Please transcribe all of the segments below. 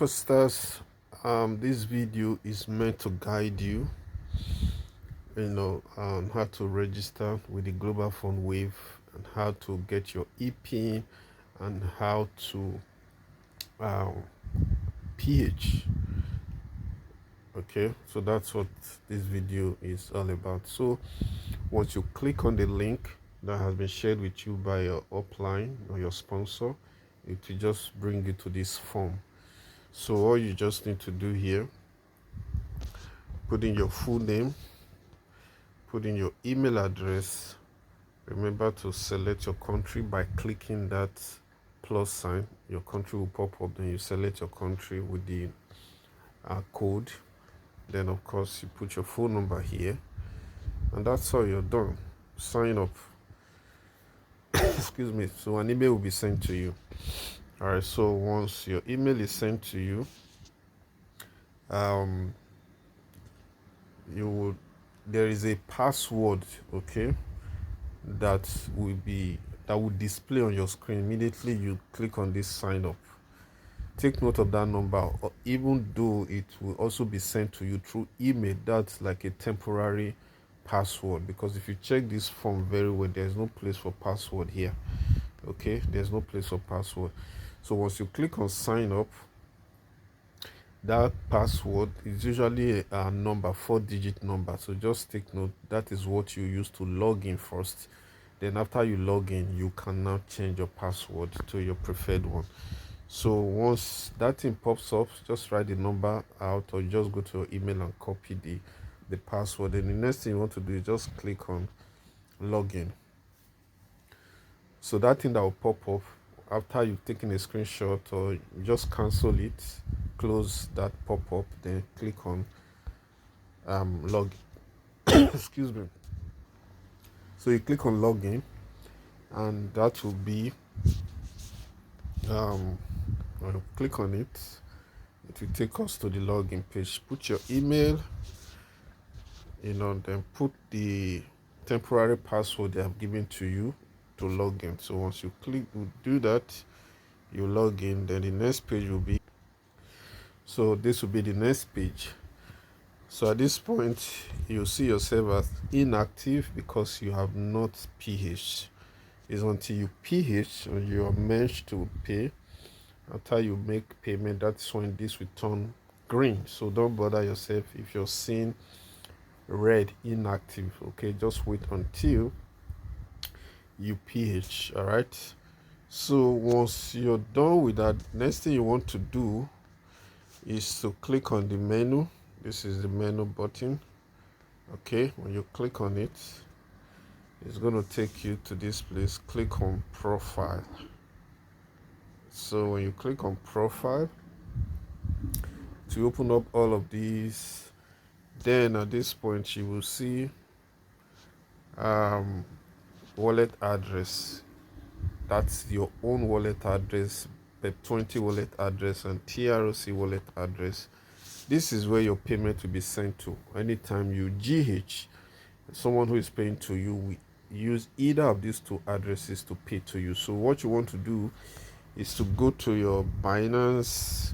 Superstars, this video is meant to guide you, on how to register with the Global Fund Wave and how to get your EP and how to um, PH. Okay, so that's what this video is all about. So once you click on the link that has been shared with you by your upline or your sponsor, it will just bring you to this form. So all you just need to do here, put in your full name, put in your email address. Remember to select your country by clicking that plus sign. Your country will pop up, then you select your country with the code. Then of course you put your phone number here, and that's all. You're done. Sign up. Excuse me. So an email will be sent to you. All right, so once your email is sent to you, you would there is a password, okay, that will display on your screen immediately you click on this sign up. Take note of that number, or even though it will also be sent to you through email, that's like a temporary password, because if you check this form very well, there's no place for password here. Okay, there's no place for password. So once you click on sign up, that password is usually a number, 4-digit number. So just take note, that is what you use to log in first. Then after you log in, you can now change your password to your preferred one. So once that thing pops up, just write the number out, or just go to your email and copy the password. And the next thing you want to do is just click on login. So that thing that will pop up after you've taken a screenshot, or just cancel it, close that pop-up, then click on login. Excuse me. So you click on login, and that will be when you click on it, it will take us to the login page. Put your email, then put the temporary password they have given to you to log in. So once you do that, you log in. Then the next page will be, so this will be the next page. So at this point, you see yourself as inactive because you have not PH. It's until you PH or you are meant to pay. After you make payment, that's when this will turn green. So don't bother yourself if you're seeing red, inactive. Okay, just wait until you PH. All right. So once you're done with that, next thing you want to do is to click on the menu. This is the menu button. Okay, when you click on it, it's going to take you to this place. Click on profile. So when you click on profile, to open up all of these, then at this point you will see wallet address. That's your own wallet address, BEP20 wallet address, and TROC wallet address. This is where your payment will be sent to. Anytime you GH, someone who is paying to you will use either of these two addresses to pay to you. So what you want to do is to go to your Binance,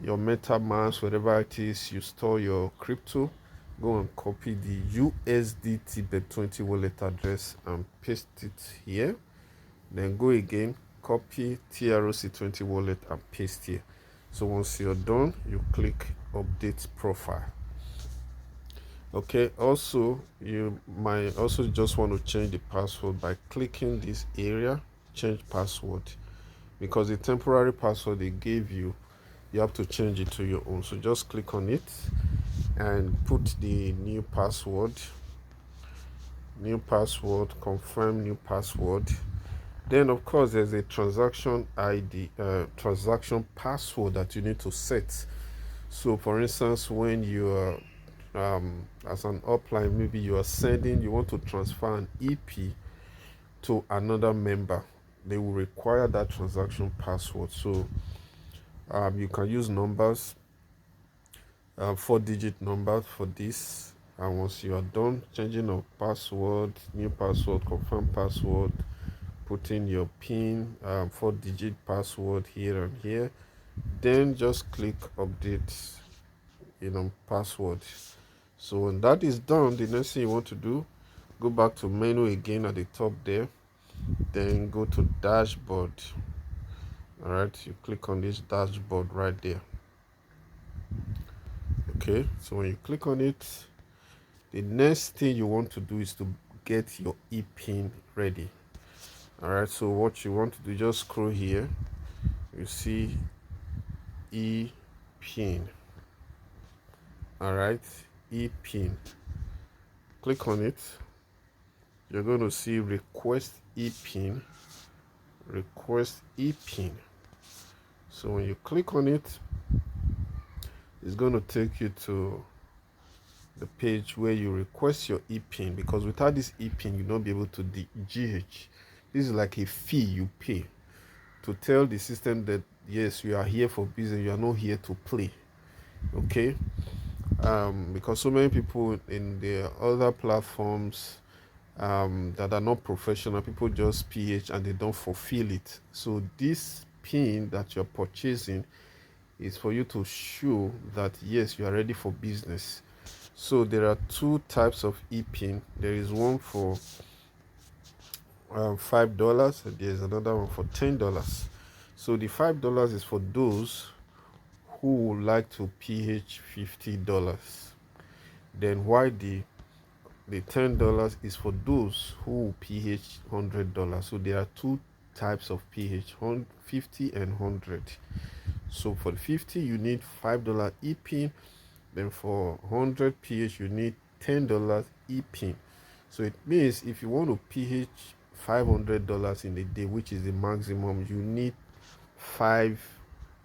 your MetaMask, whatever it is you store your crypto, go and copy the USDT BEP20 wallet address and paste it here. Then go again, copy TROC20 wallet and paste here. So once you're done, you click update profile. Okay, also you might also just want to change the password by clicking this area, change password, because the temporary password they gave you, you have to change it to your own. So just click on it and put the new password, confirm new password. Then of course there's a transaction ID, transaction password that you need to set. So for instance, when you are as an upline, maybe you want to transfer an EP to another member, they will require that transaction password. So you can use numbers, 4-digit numbers for this. And once you are done changing of password, new password, confirm password, put in your PIN, 4-digit password here and here, then just click update password. So when that is done, the next thing you want to do, go back to menu again at the top there, then go to dashboard. All right, you click on this dashboard right there. Okay, so when you click on it, the next thing you want to do is to get your ePIN ready. All right, so what you want to do, just scroll here, you see ePIN. All right, ePIN, click on it. You're going to see request ePIN. So when you click on it, it's going to take you to the page where you request your ePIN, because without this ePIN you'll not be able to GH. This is like a fee you pay to tell the system that yes, you are here for business, you are not here to play. Okay, because so many people in the other platforms that are not professional, people just PH and they don't fulfill it. So this pin that you're purchasing is for you to show that yes, you are ready for business. So there are two types of ePIN. There is one for $5, and there's another one for $10. So the $5 is for those who would like to PH $50. Then why the $10 is for those who PH $100. So there are two types of PH, 50 and 100. So for the 50 you need $5 ePIN, then for 100 PH you need $10 ePIN. So it means if you want to PH $500 in a day, which is the maximum, you need 5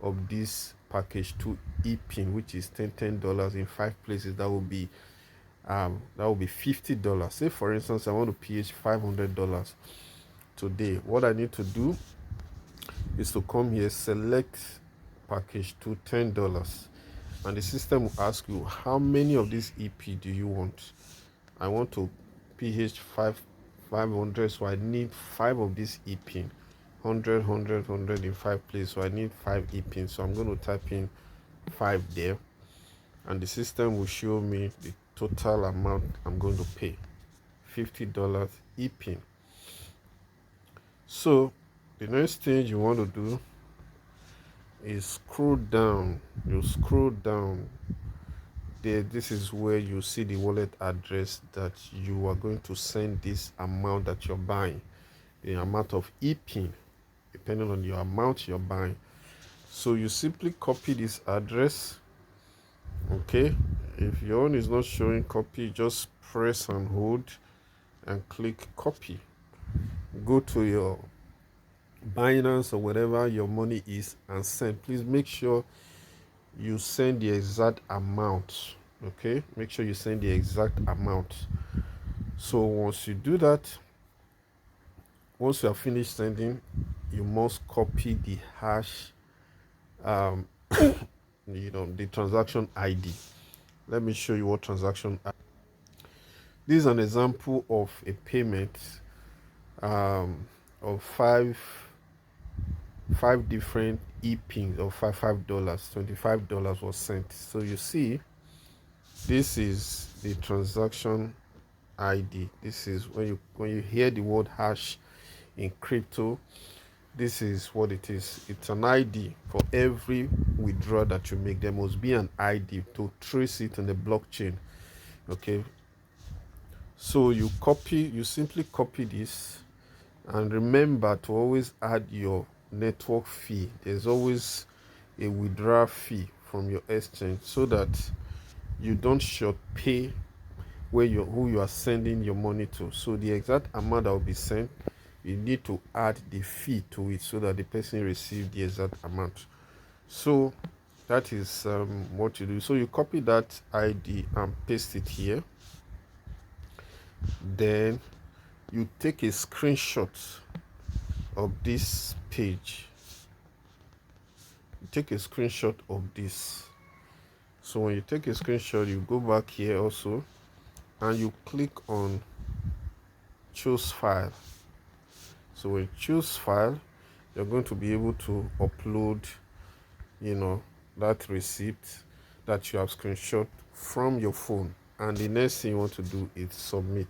of this package 2 ePIN, which is $10 in 5 places. That will be $50. Say for instance I want to PH $500 today. What I need to do is to come here, select package to $10, and the system will ask you how many of this EP do you want. I want to PH 500, so I need 5 of this ePIN. 100 in 5 places, so I need 5 ePIN. So I'm going to type in 5 there, and the system will show me the total amount I'm going to pay, $50 ePIN. So the next thing you want to do is scroll down. You scroll down there. This is where you see the wallet address that you are going to send this amount that you're buying, the amount of ePIN, depending on your amount you're buying. So you simply copy this address. Okay, if your own is not showing copy, just press and hold and click copy. Go to your Binance or whatever your money is and send. Please make sure you send the exact amount. Okay, make sure you send the exact amount. So once you do that, once you are finished sending, you must copy the hash, the transaction ID. Let me show you what transaction. This is an example of a payment of five different ePINs of $5. $25 was sent. So you see, this is the transaction ID. This is when you hear the word hash in crypto, this is what it is. It's an ID for every withdrawal that you make. There must be an ID to trace it on the blockchain. Okay, so you simply copy this, and remember to always add your network fee. There's always a withdrawal fee from your exchange, so that you don't short pay who you are sending your money to. So the exact amount that will be sent, you need to add the fee to it so that the person receives the exact amount. So that is what you do. So you copy that ID and paste it here. Then you take a screenshot of this page. You take a screenshot of this. So when you take a screenshot, you go back here also and you click on choose file. So when you choose file, you're going to be able to upload you know, that receipt that you have screenshot from your phone. And the next thing you want to do is submit.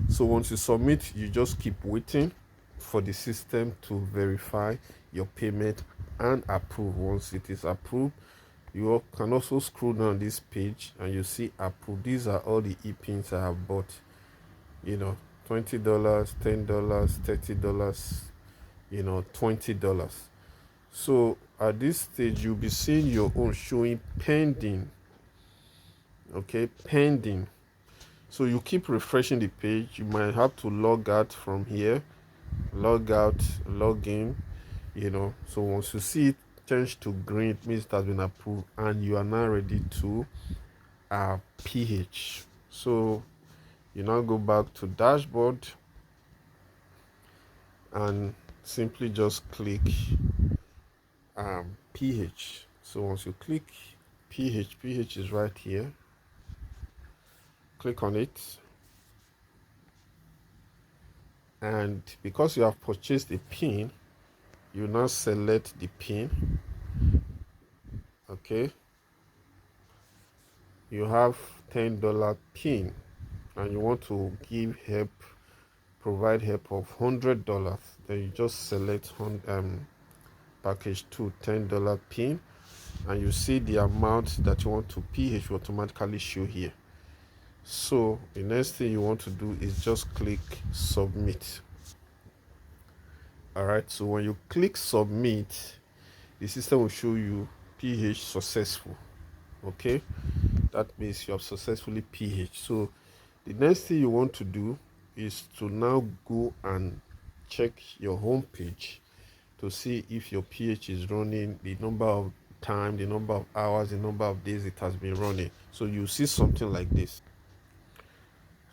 So once you submit, you just keep waiting for the system to verify your payment and approve. Once it is approved, you can also scroll down this page and you see approve. These are all the e-pins I have bought, you know, $20, $10, $30, you know, $20. So at this stage, you'll be seeing your own showing pending. Okay, pending. So you keep refreshing the page. You might have to log out from here, log out, log in, you know. So once you see it change to green, it means it has been approved and you are now ready to PH. So you now go back to dashboard and simply just click PH. So once you click PH is right here. Click on it, and because you have purchased a pin, you now select the pin. Okay, you have $10 pin and you want to give help, provide help of $100, then you just select package 2 $10 pin, and you see the amount that you want to PH will automatically show here. So the next thing you want to do is just click submit. All right, so when you click submit, the system will show you PH successful. Okay, that means you have successfully PH. So the next thing you want to do is to now go and check your home page to see if your PH is running, the number of time, the number of hours, the number of days it has been running. So you see something like this.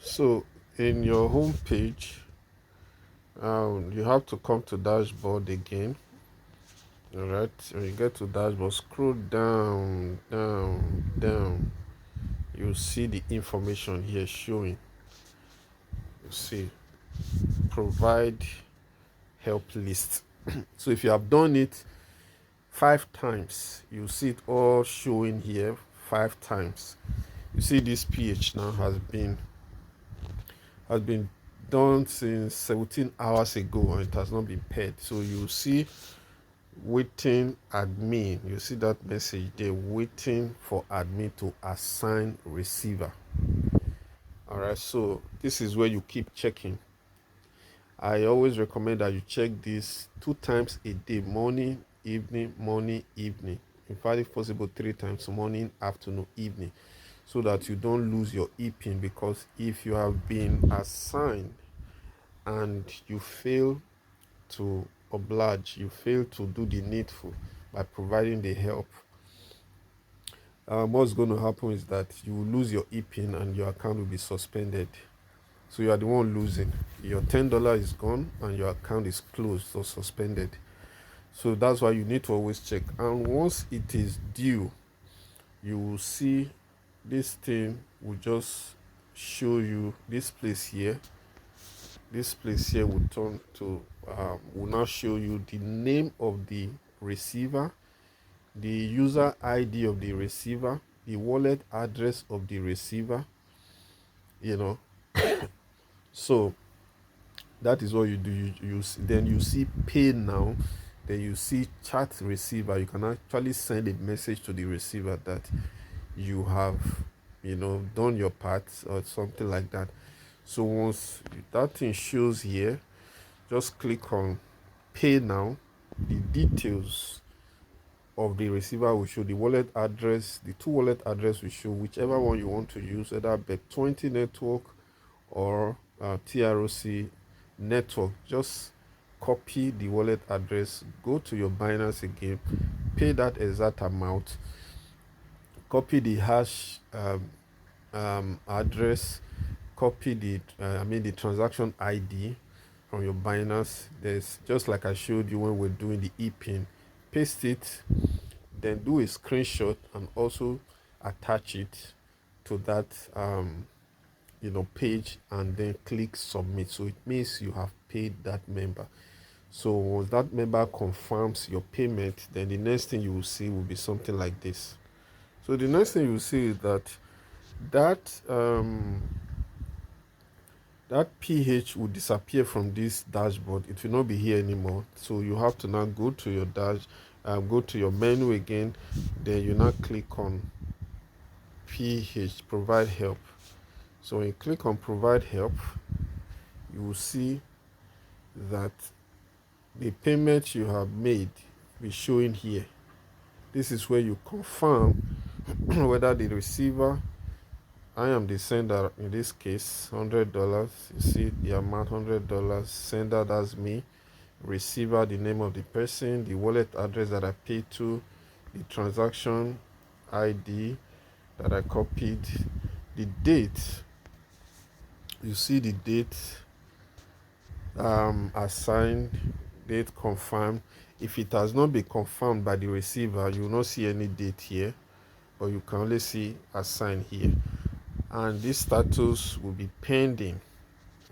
So in your home page, you have to come to dashboard again. All right, when you get to dashboard, scroll down, you'll see the information here showing. You see provide help list. So if you have done it 5 times, you see it all showing here 5 times. You see this PH now has been done since 17 hours ago and it has not been paid. So you see waiting admin, you see that message there, waiting for admin to assign receiver. All right, so this is where you keep checking. I always recommend that you check this 2 times a day, morning, evening, morning, evening. In fact, if possible 3 times, morning, afternoon, evening, so that you don't lose your e-pin. Because if you have been assigned and you fail to oblige, you fail to do the needful by providing the help, what's going to happen is that you will lose your e-pin and your account will be suspended. So you are the one losing. Your $10 is gone and your account is closed or suspended. So that's why you need to always check. And once it is due, you will see this thing will just show you this place here. This place here will turn to will now show you the name of the receiver, the user ID of the receiver, the wallet address of the receiver, you know. So that is what you do. Then you see pay now, then you see chat receiver. You can actually send a message to the receiver that you have, you know, done your part or something like that. So once that thing shows here, just click on pay now. The details of the receiver will show, the wallet address, the 2 wallet address will show, whichever one you want to use, either Bet20 network or TROC network. Just copy the wallet address, go to your Binance again, pay that exact amount, copy the hash address, copy the transaction ID from your Binance. There's just like I showed you when we're doing the e-pin, paste it, then do a screenshot and also attach it to that page, and then click submit. So it means you have paid that member. So once that member confirms your payment, then the next thing you will see will be something like this. So the next thing you will see is that that ph will disappear from this dashboard. It will not be here anymore. So you have to now go to your go to your menu again. Then you now click on ph, provide help. So when you click on provide help, you will see that the payment you have made will be showing here. This is where you confirm whether the receiver, I am the sender in this case, $100. You see the amount, $100. Sender, that's me. Receiver, the name of the person, the wallet address that I paid to, the transaction ID that I copied, the date. You see the date assigned, date confirmed. If it has not been confirmed by the receiver, you will not see any date here, but you can only see assigned here. And this status will be pending,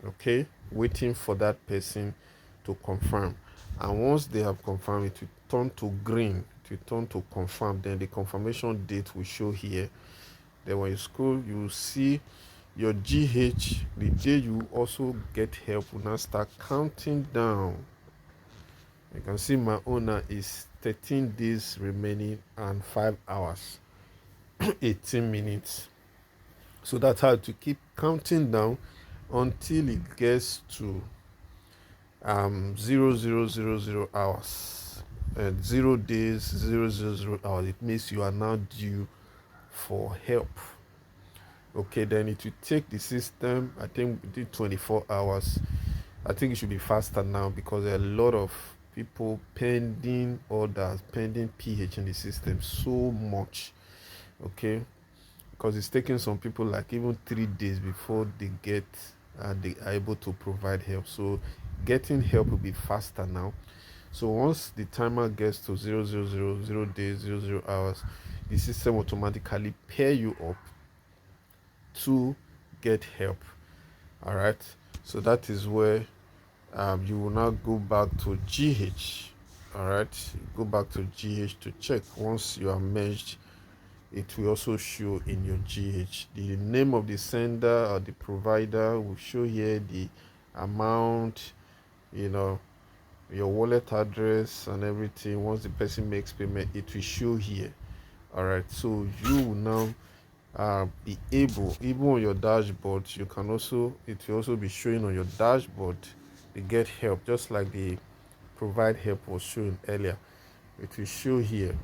okay, waiting for that person to confirm. And once they have confirmed, it will turn to green, it will turn to confirm. Then the confirmation date will show here. Then when you scroll, you will see your GH, the day you also get help, will now start counting down. You can see my owner is 13 days remaining and 5 hours 18 minutes. So that's how to keep counting down until it gets to 0000 hours and 0 days 000 hours. It means you are now due for help. Okay, then it will take the system, I think, within 24 hours. I think it should be faster now because there are a lot of people pending orders, pending ph in the system, so much. Okay, because it's taking some people like even 3 days before they they are able to provide help. So getting help will be faster now. So once the timer gets to 0 days 00 hours, the system automatically pair you up to get help. All right, so that is where you will now go back to GH. All right, go back to GH to check. Once you are merged, it will also show in your GH. The name of the sender or the provider will show here, the amount, your wallet address and everything. Once the person makes payment, it will show here. All right, so you will now be able, even on your dashboard, it will also be showing on your dashboard the get help, just like the provide help was showing earlier. It will show here.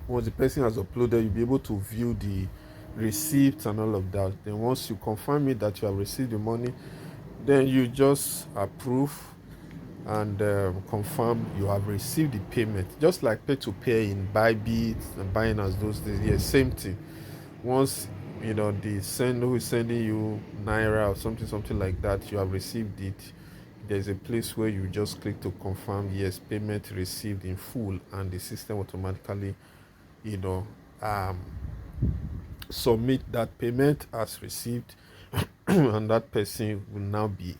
Once the person has uploaded, you'll be able to view the receipts and all of that. Then once you confirm it that you have received the money, then you just approve and confirm you have received the payment, just like pay to pay in Bybit and Binance those days. Yeah, same thing. Once the sender who is sending you naira or something like that, you have received it, there's a place where you just click to confirm yes, payment received in full, and the system automatically submit that payment as received and that person will now be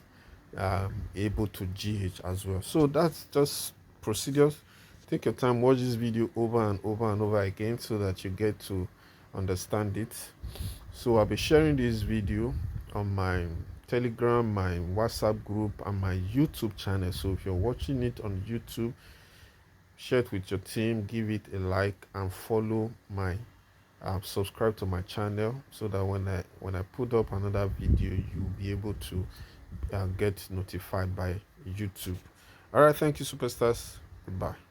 able to GH as well. So that's just procedures. Take your time, watch this video over and over and over again so that you get to understand it. So I'll be sharing this video on my Telegram, my WhatsApp group, and my YouTube channel. So if you're watching it on YouTube, share it with your team, give it a like, and follow my subscribe to my channel so that when I put up another video, you'll be able to get notified by YouTube. All right, thank you, superstars. Goodbye.